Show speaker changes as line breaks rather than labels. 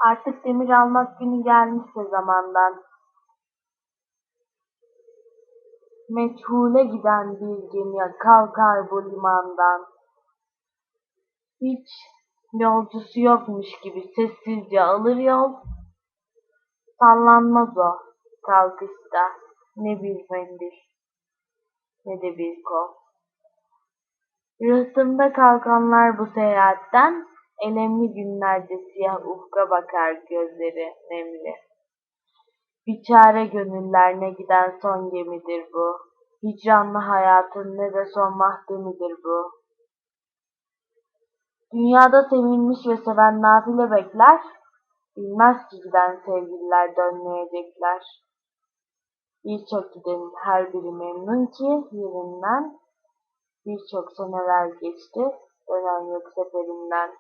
Artık demir almak günü gelmişse zamandan, meçhule giden bir gemi kalkar bu limandan. Hiç yolcusu yokmuş gibi sessizce alır yol, sallanmaz o kalkışta ne bir mendil ne de bir kol. Rıhtımda kalkanlar bu seyahatten, elemli günlerce siyah ufka bakar gözleri nemli. Biçare gönüller ne giden son gemidir bu. Hicranlı hayatın ne de son mahdemidir bu. Dünyada sevilmiş ve seven nafile bekler, bilmez ki giden sevgililer dönmeyecekler. Birçok gidenin her biri memnun ki yerinden, birçok seneler geçti, dönen yok seferinden.